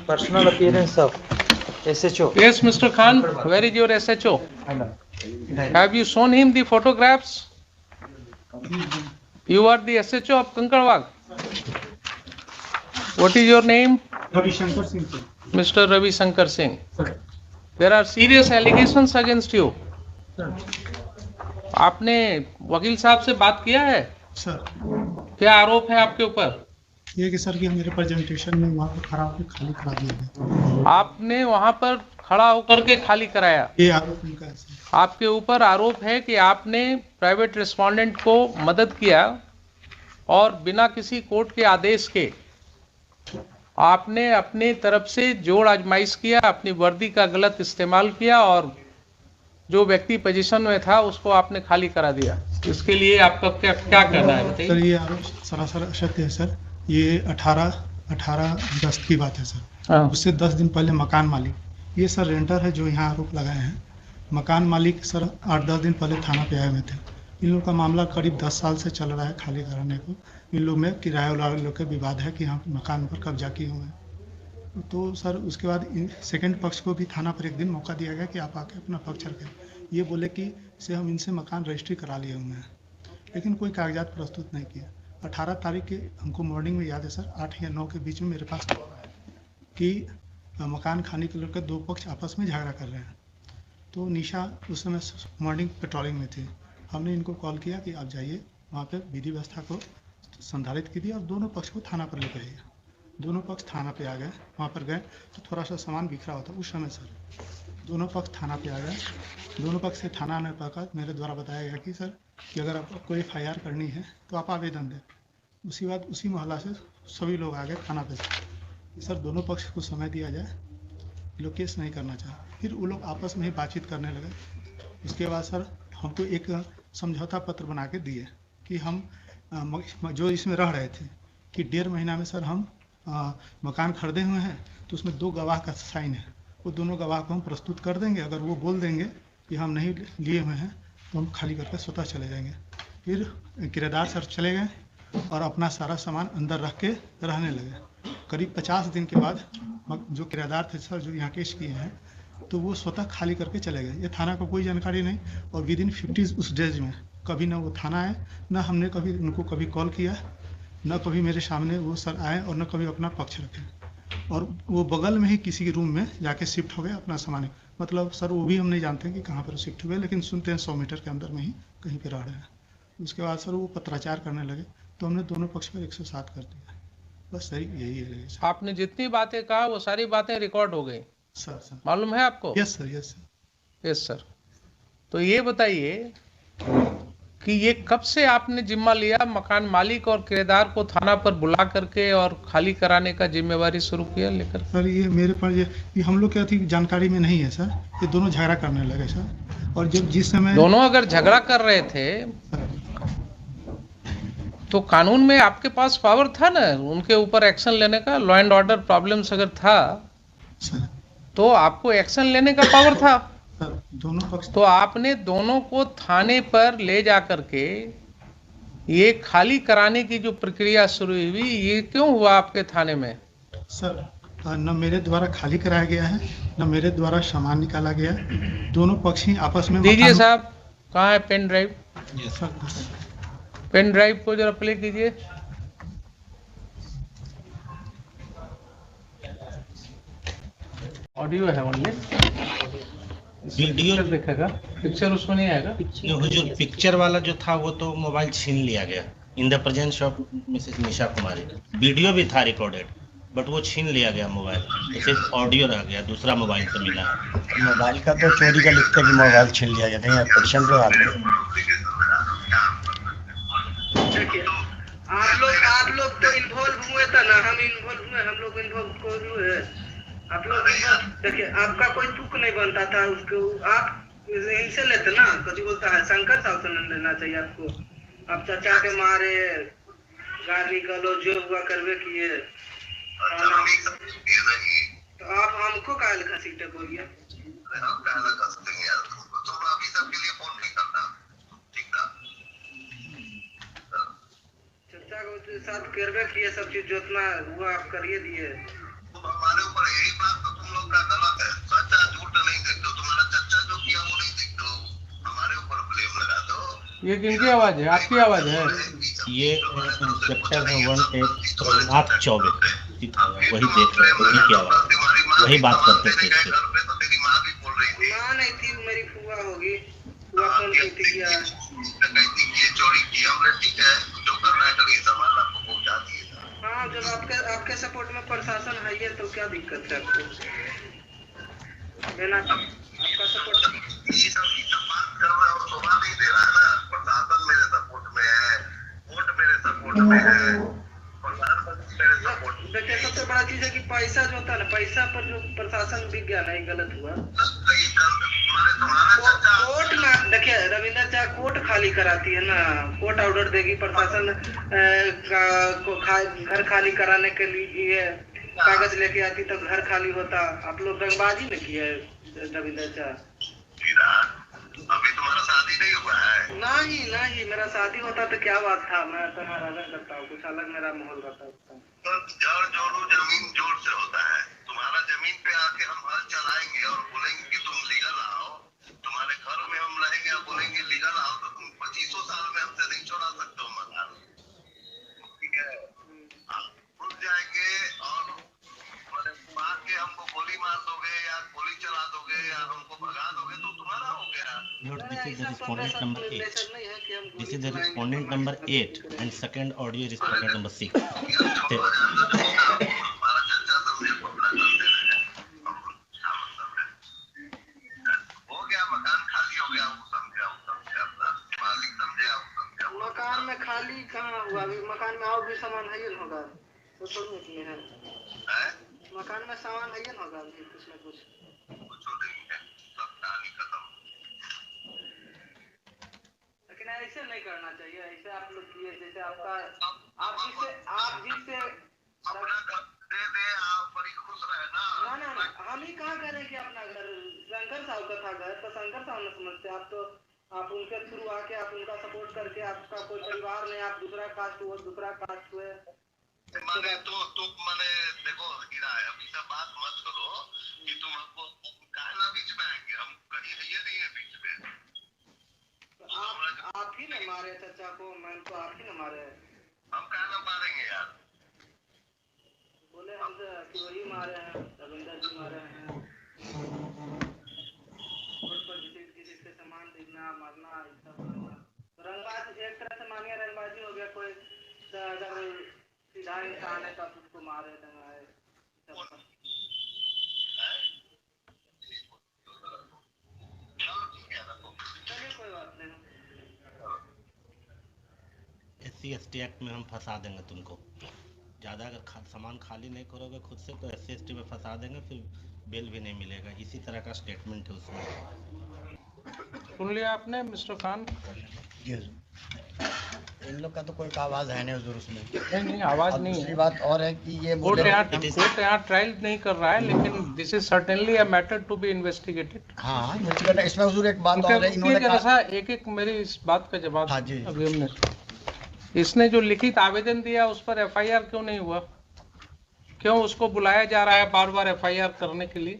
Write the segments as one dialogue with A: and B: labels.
A: personal appearance of SHO.
B: Yes, Mr. Khan, where is your SHO? Have you shown him the photographs? You are the SHO of Kankarwag. What is your name?
C: Ravi Shankar Singh.
B: Mr. Ravi Shankar Singh.
C: Sir.
B: There are serious allegations against you.
C: Sir.
B: आपने वकील साहब से बात किया है?
C: Sir,
B: क्या आरोप है आपके ऊपर?
C: ये कि सर कि मेरे प्रेजेंटेशन में वहाँ पर खड़ा होकर खाली करा दिया गया।
B: आपने वहां पर खड़ा होकर के खाली कराया।
C: ये आरोप उनका है सर।
B: आपके ऊपर आरोप है कि आपने प्राइवेट रेस्पोंडेंट को मदद किया और बिना किसी कोर्ट के आदेश के आपने अपने तरफ से जोड़ आजमाइश किया, अपनी वर्दी का गलत इस्तेमाल किया और जो व्यक्ति पोजीशन में था उसको आपने खाली करा दिया। इसके लिए आपका क्या कहना है बताइए?
C: सर, ये आरोप सरासर असत्य है सर। ये 18 अगस्त की बात है सर। उससे 10 दिन पहले मकान मालिक, ये सर रेंटर है जो यहाँ आरोप लगाए हैं। मकान मालिक सर 8-10 दिन पहले थाना पे आए हुए थे। इन लोगों का मामला करीब 10 साल से चल रहा है खाली कराने को। इन लोग में किराया वाले लोग का विवाद है कि यहाँ मकान पर कब्जा किए हुए हैं। तो सर उसके बाद सेकंड पक्ष को भी थाना पर एक दिन मौका दिया गया कि आप आके अपना पक्ष रखें। ये बोले कि से हम इनसे मकान रजिस्ट्री करा लिए हुए हैं, लेकिन कोई कागजात प्रस्तुत नहीं किया। 18 तारीख के हमको मॉर्निंग में याद है सर, 8 या 9 के बीच में मेरे पास कि मकान खाने के लेकर 2 पक्ष आपस में झगड़ा कर रहे हैं। तो निशा उस समय मॉर्निंग पेट्रोलिंग में थी। हमने इनको कॉल किया कि आप जाइए वहाँ पे विधि व्यवस्था को संधारित कीजिए और दोनों पक्ष को थाना पर लेकर आइए। दोनों पक्ष थाना पे आ गए। वहाँ पर गए तो थोड़ा सा सामान बिखरा होता उस समय सर। दोनों पक्ष थाना पे आ गए। दोनों पक्ष से थाना आने पर मेरे द्वारा बताया गया कि सर कि अगर आपको FIR करनी है तो आप आवेदन दें। उसी बाद उसी मोहल्ला से सभी लोग आ गए थाना पे कि सर दोनों पक्ष को समय दिया जाए, लोग केस नहीं करना चाहे। फिर वो लोग आपस में ही बातचीत करने लगे। उसके बाद सर हमको एक समझौता पत्र बना के दिए कि हम जो इसमें रह रहे थे कि 1.5 महीना में सर हम मकान खरीदे हुए हैं, तो उसमें 2 गवाह का साइन है। वो दोनों गवाह को हम प्रस्तुत कर देंगे। अगर वो बोल देंगे कि हम नहीं लिए हुए हैं तो हम खाली करके स्वतः चले जाएंगे। फिर किराएदार सर चले गए और अपना सारा सामान अंदर रख के रहने लगे। करीब 50 दिन के बाद जो किराएदार थे सर जो यहाँ केस किए हैं, तो वो स्वतः खाली करके चले गए। ये थाना को कोई जानकारी नहीं और विदिन 50 उस डेज में कभी ना वो थाना आए, ना हमने कभी उनको कभी कॉल किया, न कभी मेरे सामने वो सर आए और न कभी अपना पक्ष रखे। और वो बगल में ही किसी के रूम में जाके शिफ्ट हो गए अपना सामान। मतलब सर वो भी हम नहीं जानते कि कहाँ पर शिफ्ट हुए, लेकिन सुनते हैं 100 मीटर के अंदर में ही कहीं पर रह रहे हैं। उसके बाद सर वो पत्राचार करने लगे तो हमने दोनों पक्ष पर 107 कर दिया। बस सही यही है सर।
B: आपने जितनी बातें कहा वो सारी बातें रिकॉर्ड हो गई
C: सर
B: मालूम है आपको?
C: Yes sir, yes sir,
B: yes sir. तो ये बताइए कि ये कब से आपने जिम्मा लिया मकान मालिक और किराएदार को थाना पर बुला करके और खाली कराने का जिम्मेवारी शुरू किया लेकर?
C: सर ये मेरे पास ये हम लोग क्या थी जानकारी में नहीं है सर। ये दोनों झगड़ा करने लगे सर। और जब जिस समय
B: दोनों अगर झगड़ा कर रहे थे तो कानून में आपके पास पावर था ना उनके ऊपर एक्शन लेने का। लॉ एंड ऑर्डर प्रॉब्लम्स अगर था
C: सर
B: तो आपको एक्शन लेने का पावर था।
C: दोनों पक्ष
B: तो आपने दोनों को थाने पर ले जा करके ये खाली कराने की जो प्रक्रिया शुरू हुई, ये क्यों हुआ आपके थाने में? सर
C: न मेरे द्वारा खाली कराया गया है, न मेरे द्वारा सामान निकाला गया। दोनों पक्ष ही आपस में
B: दीजिए साहब, कहाँ है pen drive?
C: Sir
B: pen drive को जरा प्ले कीजिए। ऑडियो है ओनली,
D: वीडियो
B: दिखेगा, पिक्चर उसमें नहीं आएगा।
D: जो पिक्चर वाला जो था वो तो मोबाइल छीन लिया गया in the presence of Mrs Nisha Kumari. Video भी था रिकॉर्डेड बट वो छीन लिया गया मोबाइल, तो सिर्फ ऑडियो रह गया, दूसरा मोबाइल से मिला है।
E: मोबाइल का तो चोरी का लिखते कि मोबाइल छीन लिया गया, नहीं पोजीशन पे
F: आप लोग तो इन्वॉल्व हुए था ना, हम इन्वॉल्व हुए, हम लोग इन्वॉल्व हुए। आप लोग देखिए आपका कोई तुक नहीं बनता था उसको, आप इनसे लेते ना, कभी बोलता है शंकर साहब से लेना चाहिए आपको। आप चाचा के मारे गाली गलो जो हुआ करवे किए, तो आप हमको काहे घसीटे बोलिए? चाचा के साथ करवे किए, सब चीज जितना हुआ आप करिए दिए। हमारे ऊपर
B: ये किनकी आवाज है? आपकी आवाज है?
D: ये इंस्पेक्टर है 1 चौबे वही देख रहे हैं, वही की आवाज, वही बात करते थे इससे।
F: माँ नहीं थी, मेरी फुआ होगी, फुआ फोन की थी क्या? हाँ, जब आपके सपोर्ट में प्रशासन है ये तो क्या दिक्कत है आपको? लेना आपका सपोर्ट देखिए, सबसे बड़ा चीज है कि पैसा जो होता है ना, पैसा पर जो प्रशासन बिक गया ना, ये गलत हुआ। कोर्ट में देखिए, रविंदर चाहे कोर्ट खाली कराती है ना, कोर्ट ऑर्डर देगी, प्रशासन घर खाली कराने के लिए कागज लेके आती तो घर खाली होता। आप लोग रंगबाजी में किए रविंदर चाह।
G: अभी तुम्हारा शादी नहीं हुआ है?
F: नहीं, मेरा शादी होता तो क्या बात था, मैं तो अलग करता हूँ, कुछ अलग मेरा माहौल रहता है।
G: तो जड़ जोड़ो जमीन जोड़ से होता है। तुम्हारा जमीन पे आके हम हल चलाएंगे और बोलेंगे कि तुम लीगल आओ, तुम्हारे घर में हम रहेंगे और बोलेंगे लीगल आओ, तो तुम 25 साल में हमसे नहीं छोड़ा सकते हो मकान, ठीक है? आप रुक जाएंगे और मार के हमको गोली मार दोगे या गोली चला दोगे या हमको भगा दोगे तो तुम्हारा हो गया।
D: This is the respondent number 8. This is the respondent number 8 and second audio is respondent number 6.
G: हमारा चर्चा समझे पकड़ा करते रहे, हो गया मकान खाली हो गया, वो समझे अपना मालिक समझे।
F: मकान में खाली कहाँ हुआ? अभी मकान में और भी सामान है ना होगा, तो छोड़ने के लिए है। मकान में सामान है ना होगा, अभी कुछ न कुछ
G: नहीं है, सब कहानी खत्म।
F: लेकिन ऐसे नहीं करना चाहिए, ऐसे आप लोग किए जैसे आप जिससे
G: अपना घर दे दे, आप बड़ी खुश रहे ना।
F: ना, हम ही कहाँ करें कि अपना घर, शंकर साहब का था घर, तो शंकर साहब ने समझते। आप तो आप उनके थ्रू आके आप उनका सपोर्ट करके, आपका कोई परिवार नहीं, आप दूसरा कास्ट हुए, दूसरा कास्ट हुए
G: माने तो माने देखो हीरा है, अभी सब बात मत करो कि तुम हमको कहना बीच में आएंगे, हम कहीं है ये नहीं है बीच में।
F: आप ही ने मारे चाचा को, मैम को आप ही ने मारे।
G: हम कहना मारेंगे यार,
F: बोले हमसे कि वही मारे हैं, रविंदर जी मारे हैं। रोड पर किसी से सामान देखना, मारना, रंगबाजी एक तरह से मानिए, रंगबाजी हो गया। कोई अगर सीधा इंसान है तो आप उसको मारे दंगाए, चलिए कोई बात नहीं।
D: SC/ST एक्ट में हम फंसा देंगे तुमको। ज़्यादा अगर सामान खाली नहीं करोगे खुद से तो SC/ST में फंसा देंगे, फिर बेल भी नहीं मिलेगा। इसी तरह का स्टेटमेंट है उसमें।
B: सुन लिया आपने मिस्टर खान?
E: इन लोग का तो कोई आवाज है नहीं हुजूर उसमें।
B: नहीं आवाज नहीं है।
E: दूसरी बात और है कि ये
B: कोर्ट यहाँ ट्रायल नहीं कर रहा है, लेकिन this is certainly a matter to be investigated.
E: हाँ, इन्वेस्टिगेट। इसमें हुजूर एक बात और है, इन्होंने
B: कहा एक मेरी इस बात का जवाब।
E: हाँ जी।
B: अभी हमने इसने जो लिखित आवेदन दिया उस पर FIR क्यों नहीं हुआ? क्यों उसको बुलाया जा रहा है बार बार FIR करने के लिए?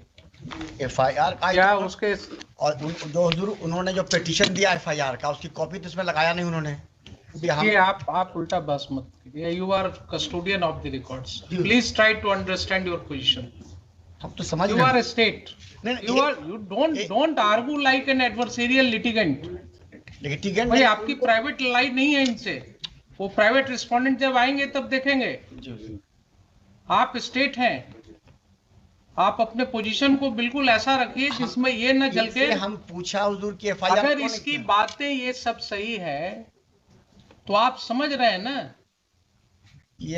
E: FIR का
B: क्या उसके
E: और जो हुजूर उन्होंने जो पिटीशन दिया FIR का, उसकी कॉपी तो इसमें लगाया नहीं उन्होंने।
B: ये आप उल्टा बस मत कीजिए। You are custodian of the records, please try to understand your position.
E: हम तो समझ
B: you are a state, you don't argue like an adversarial litigant.
E: Litigant
B: भाई आपकी प्राइवेट लाइन नहीं है इनसे, वो प्राइवेट रिस्पोंडेंट जब आएंगे तब देखेंगे। आप स्टेट हैं, आप अपने पोजीशन को बिल्कुल ऐसा रखिए जिसमें ये न जल के।
E: हम पूछा हुजूर की FIR
B: अगर इसकी बातें ये सब सही है तो आप समझ रहे हैं ना,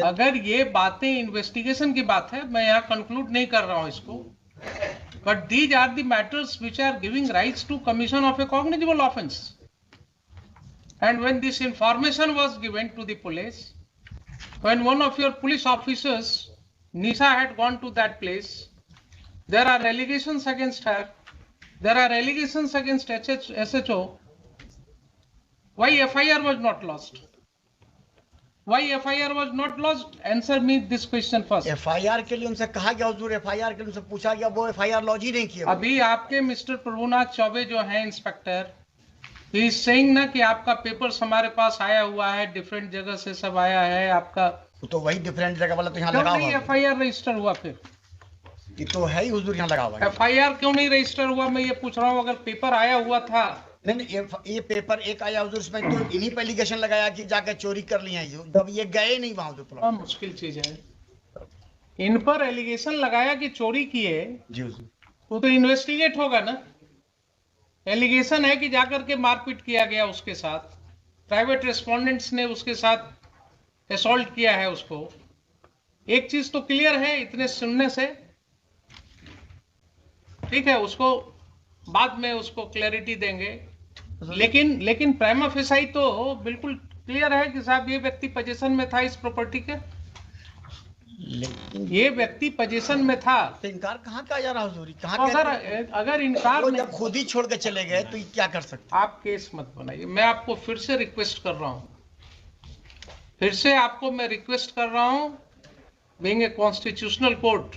B: अगर ये बातें इन्वेस्टिगेशन की बात है, मैं यहाँ कंक्लूड नहीं कर रहा हूँ इसको, but these are the matters which are giving rights to commission of a cognizable offence. And when this information was given to the police, when one of your police officers, Nisha, had gone to that place, there are allegations against her, there are allegations against SHO. Why FIR was not lodged? Why FIR was not lodged? Answer me this question first.
E: FIR के लिए उनसे कहा गया हुजूर, FIR के लिए उनसे पूछा गया, वो FIR लॉन्च ही नहीं किया।
B: अभी आपके मिस्टर प्रभुनाथ चौबे जो हैं इंस्पेक्टर, ही इज सेइंग ना कि आपका पेपर्स हमारे पास आया हुआ है, डिफरेंट जगह से सब आया है आपका।
E: तो वही डिफरेंट जगह वाला तो यहाँ
B: क्यों
E: लगा
B: नहीं
E: हुआ
B: एफआईआर रजिस्टर हुआ? फिर
E: ये तो है ही हुजूर, यहाँ लगा हुआ है।
B: एफआईआर क्यों नहीं रजिस्टर हुआ, मैं ये पूछ रहा हूँ। अगर पेपर आया हुआ था।
E: नहीं नहीं, ये पेपर एक आया हुजूर, इसमें तो इन्हीं पे एलिगेशन लगाया कि जाकर चोरी कर लिया है, जब ये गए नहीं वहां हुजूर।
B: बहुत मुश्किल चीज है। इन पर एलिगेशन लगाया कि चोरी किए,
E: जी हुजूर।
B: वो तो इन्वेस्टिगेट होगा ना। एलिगेशन है कि जाकर के मारपीट किया गया उसके साथ, प्राइवेट रेस्पोंडेंट्स ने उसके साथ असॉल्ट किया है उसको। एक चीज तो क्लियर है इतने सुनने से, ठीक है, उसको बाद में उसको क्लैरिटी देंगे। लेकिन प्राइमा फेसाई तो बिल्कुल क्लियर है कि साहब ये व्यक्ति पोजीशन में था इस प्रॉपर्टी के, ये व्यक्ति पोजीशन में था।
E: तो इनकार कहाँ का जा रहा हुजूर?
B: तो अगर इनकार
E: नहीं, जब खुद ही छोड़ के चले गए तो ये क्या कर सकते?
B: आप केस मत बनाइए। मैं आपको फिर से रिक्वेस्ट कर रहा हूं, फिर से आपको मैं रिक्वेस्ट कर रहा हूं, being a constitutional court,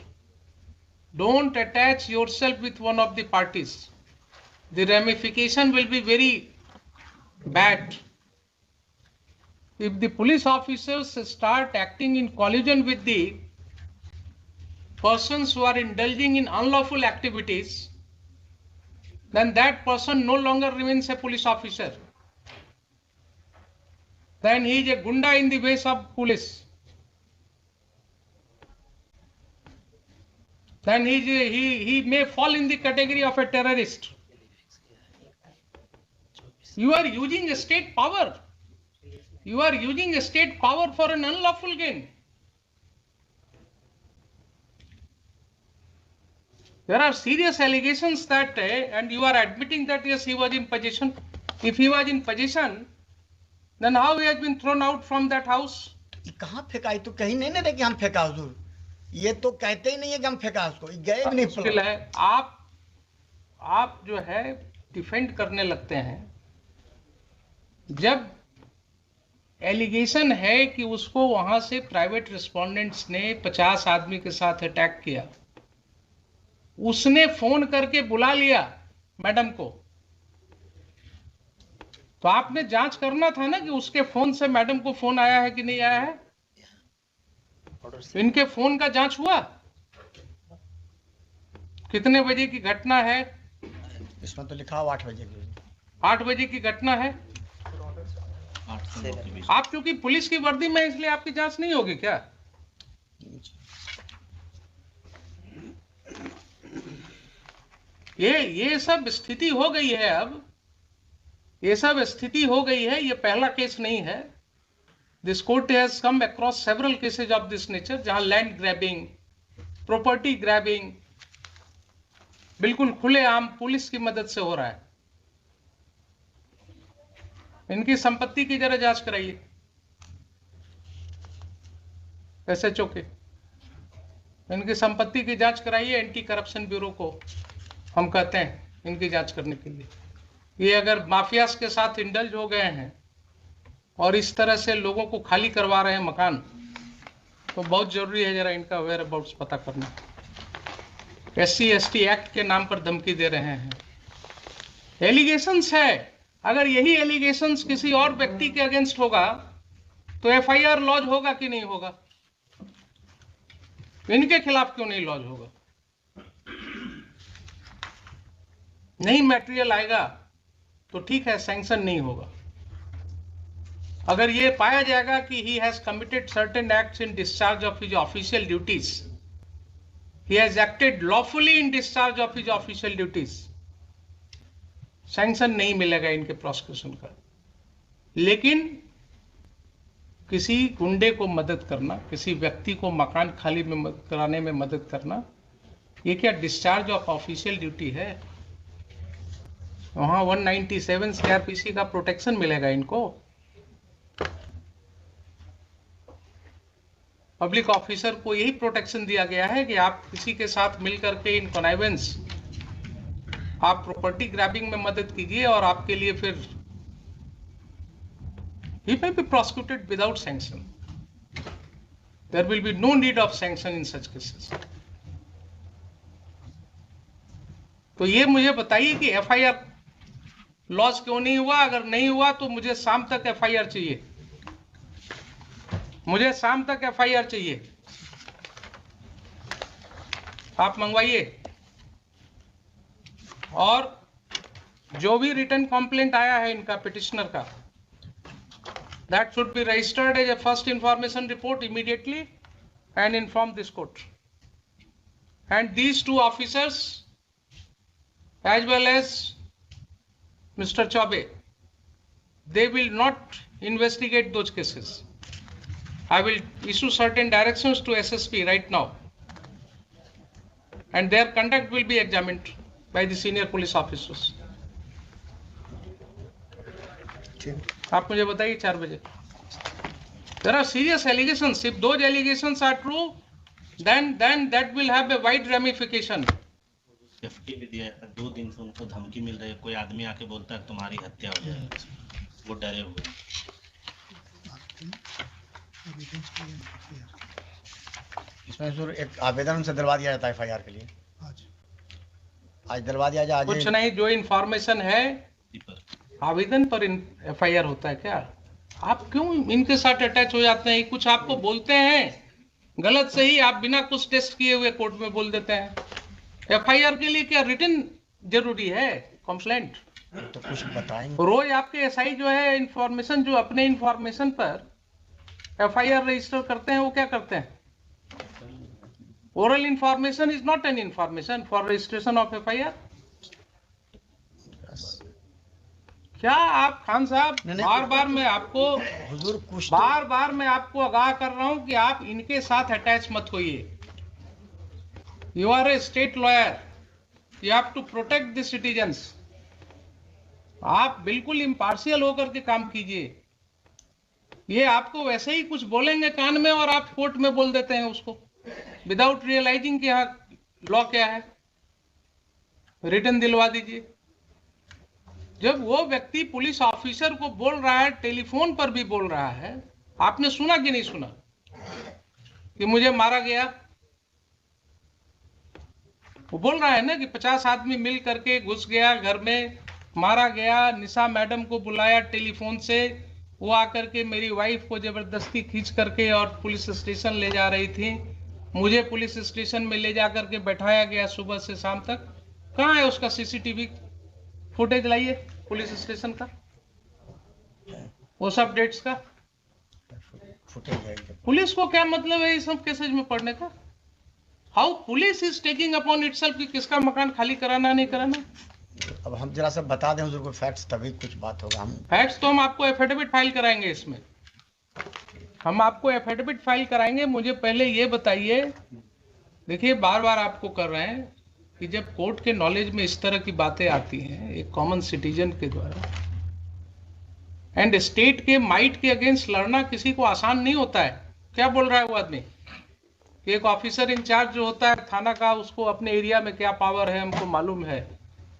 B: don't attach yourself with one of the parties. The ramification will be very bad. If the police officers start acting in collusion with the persons who are indulging in unlawful activities, then that person no longer remains a police officer. Then he is a gunda in the ways of police. Then he may fall in the category of a terrorist. You are using a state power. You are using a state power for an unlawful gain. There are serious allegations that, and you are admitting that yes, he was in possession. If he was in possession, then how he has been thrown out from that house?
E: कहाँ फेंका? ये तो कहीं नहीं ना कि हम फेंका हुजूर, ये तो कहते ही नहीं है कि हम फेंका उसको, गए भी नहीं।
B: मुश्किल है। आप जो है डिफेंड करने लगते हैं। जब एलिगेशन है कि उसको वहां से प्राइवेट रिस्पोंडेंट्स ने 50 आदमी के साथ अटैक किया, उसने फोन करके बुला लिया मैडम को, तो आपने जांच करना था ना कि उसके फोन से मैडम को फोन आया है कि नहीं आया है। इनके फोन का जांच हुआ? कितने बजे की घटना है?
E: इसमें तो लिखा हुआ 8 बजे की।
B: 8 बजे की घटना है। आप चूंकि पुलिस की वर्दी में इसलिए आपकी जांच नहीं होगी क्या? ये सब स्थिति हो गई है। अब ये सब स्थिति हो गई है। ये पहला केस नहीं है। This court has come across several cases of this nature, जहां लैंड ग्रैबिंग, प्रॉपर्टी ग्रैबिंग बिल्कुल खुलेआम पुलिस की मदद से हो रहा है। इनकी संपत्ति की जरा जांच कराइए एसएचओ के, इनकी संपत्ति की जांच कराइए। एंटी करप्शन ब्यूरो को हम कहते हैं इनकी जांच करने के लिए। ये अगर माफियाज के साथ इंडल्ज हो गए हैं और इस तरह से लोगों को खाली करवा रहे हैं मकान, तो बहुत जरूरी है जरा इनका वेयर अबाउट्स पता करना। SC/ST एक्ट के नाम पर धमकी दे रहे हैं। एलिगेशंस है। अगर यही एलिगेशंस किसी और व्यक्ति के अगेंस्ट होगा तो FIR लॉज होगा कि नहीं होगा? इनके खिलाफ क्यों नहीं लॉज होगा? नहीं मटेरियल आएगा तो ठीक है, सैंक्शन नहीं होगा। अगर ये पाया जाएगा कि he has committed certain acts in discharge of his official duties, he has acted lawfully in discharge of his official duties, sanction नहीं मिलेगा इनके प्रोसिक्यूशन का। लेकिन किसी गुंडे को मदद करना, किसी व्यक्ति को मकान खाली में कराने में मदद करना, ये क्या डिस्चार्ज ऑफ ऑफिशियल ड्यूटी है? वहां 197 CRPC का प्रोटेक्शन मिलेगा इनको। पब्लिक ऑफिसर को यही प्रोटेक्शन दिया गया है कि आप किसी के साथ मिलकर के इन कॉनाइवेंस आप प्रॉपर्टी ग्रैबिंग में मदद कीजिए और आपके लिए फिर he may be prosecuted without sanction. There will be no need of sanction in such cases. तो ये मुझे बताइए कि FIR लॉस क्यों नहीं हुआ? अगर नहीं हुआ तो मुझे शाम तक एफआईआर चाहिए, मुझे शाम तक एफआईआर चाहिए। आप मंगवाइए। और जो भी रिटर्न कंप्लेंट आया है इनका पिटिशनर का, that should be registered as a first information report immediately and inform this court. And these two officers as well as Mr. Chaube, they will not investigate those cases. I will issue certain directions to SSP right now, and their conduct will be examined by the senior police officers. आप मुझे बताइए 4 बजे। There are serious allegations. If those allegations are true, then that will have a wide ramification.
D: Safety भी दिया है, 2 दिन से उनको धमकी मिल रही है, कोई आदमी आके बोलता है तुम्हारी हत्या हो जाएगी, वो डरे हुए।
E: इसमें जरूर एक आवेदन उनसे दिलवा दिया जाता है एफआईआर के लिए, आज दिलवा दिया जाए।
B: कुछ नहीं, जो इन्फॉर्मेशन है आवेदन पर एफआईआर होता है क्या? आप क्यों इनके साथ अटैच हो जाते हैं? कुछ आपको बोलते हैं गलत सही, आप बिना कुछ टेस्ट किए हुए कोर्ट में बोल देते हैं। एफआईआर के लिए क्या रिटन जरूरी है? कंप्लेंट
E: तो कुछ बताएंगे।
B: रोज आपके एसआई जो है इंफॉर्मेशन, जो अपने इंफॉर्मेशन पर एफआईआर रजिस्टर करते हैं, वो क्या करते हैं? Oral information is not an information for registration of FIR. क्या आप खान साहब, बार बार मैं आपको
E: हुजूर कुछ
B: बार मैं आपको आगाह कर रहा हूं कि आप इनके साथ अटैच मत होइए। You are a state lawyer. You have to protect the citizens. आप बिल्कुल इम्पार्शियल होकर के काम कीजिए। ये आपको वैसे ही कुछ बोलेंगे कान में और आप कोर्ट में बोल देते हैं उसको, विदाउट रियलाइजिंग कि यहाँ लॉ क्या है। रिटर्न दिलवा दीजिए। जब वो व्यक्ति पुलिस ऑफिसर को बोल रहा है, टेलीफोन पर भी बोल रहा है, आपने सुना कि नहीं सुना कि मुझे मारा गया? वो बोल रहा है ना कि 50 आदमी मिल करके घुस गया घर में, मारा गया। निशा मैडम को बुलाया टेलीफोन से, वो आकर के मेरी वाइफ को जबरदस्ती खींच करके और पुलिस स्टेशन ले जा रही थी। मुझे पुलिस स्टेशन में ले जा करके बैठाया गया सुबह से शाम तक। कहाँ है उसका सीसीटीवी फुटेज? लाइए पुलिस स्टेशन का, वो सब डेट्स का। पुलिस को क्या मतलब है इस सब केसेज में पढ़ने का? How police is taking upon itself कि किसका मकान खाली कराना नहीं कराना।
E: अब हम जरा सा बता दें हुजूर को फैक्ट्स, तभी कुछ बात होगा। हम
B: फैक्ट्स तो हम आपको एफिडेविट फाइल कराएंगे, इसमें हम आपको एफिडेविट फाइल कराएंगे। मुझे पहले ये बताइए, देखिए बार बार आपको कर रहे हैं कि जब कोर्ट के नॉलेज में इस तरह की बातें आती हैं एक कॉमन सिटीजन के द्वारा, एंड स्टेट के माइट के अगेंस्ट लड़ना किसी को आसान नहीं होता है। क्या बोल रहा है वो आदमी? एक ऑफिसर इंचार्ज जो होता है थाना का, उसको अपने एरिया में क्या पावर है हमको मालूम है,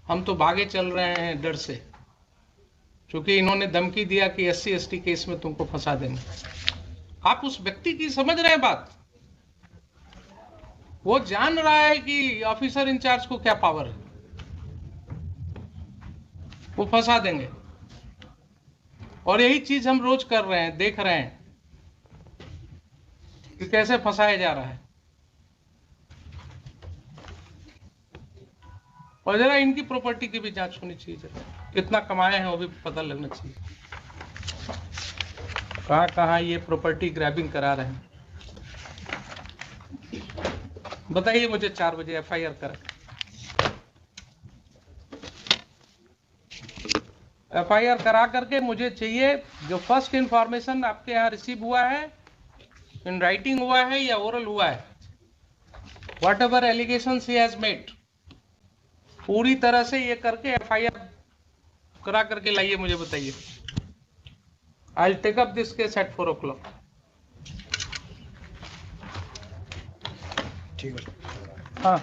B: हम तो भागे चल रहे हैं डर से, क्योंकि इन्होंने धमकी दिया कि SC ST केस में तुमको फंसा देंगे। आप उस व्यक्ति की समझ रहे हैं बात? वो जान रहा है कि ऑफिसर इंचार्ज को क्या पावर है, वो फंसा देंगे। और यही चीज हम रोज कर रहे हैं, देख रहे हैं कि कैसे फंसाया जा रहा है। और जरा इनकी प्रॉपर्टी की भी जांच होनी चाहिए, जरा कितना कमाए हैं वो भी पता लगना चाहिए, कहां कहां ये प्रॉपर्टी ग्रैबिंग करा रहे हैं। बताइए मुझे 4 बजे FIR करें। FIR करा करके मुझे चाहिए जो फर्स्ट इंफॉर्मेशन आपके यहाँ रिसीव हुआ है, इन राइटिंग हुआ है या ओरल हुआ है, what ever allegations he has made, पूरी तरह से ये करके FIR करा करके लाइए, मुझे बताइए। I will take up this case at 4 o'clock।
E: ठीक है।
B: हाँ।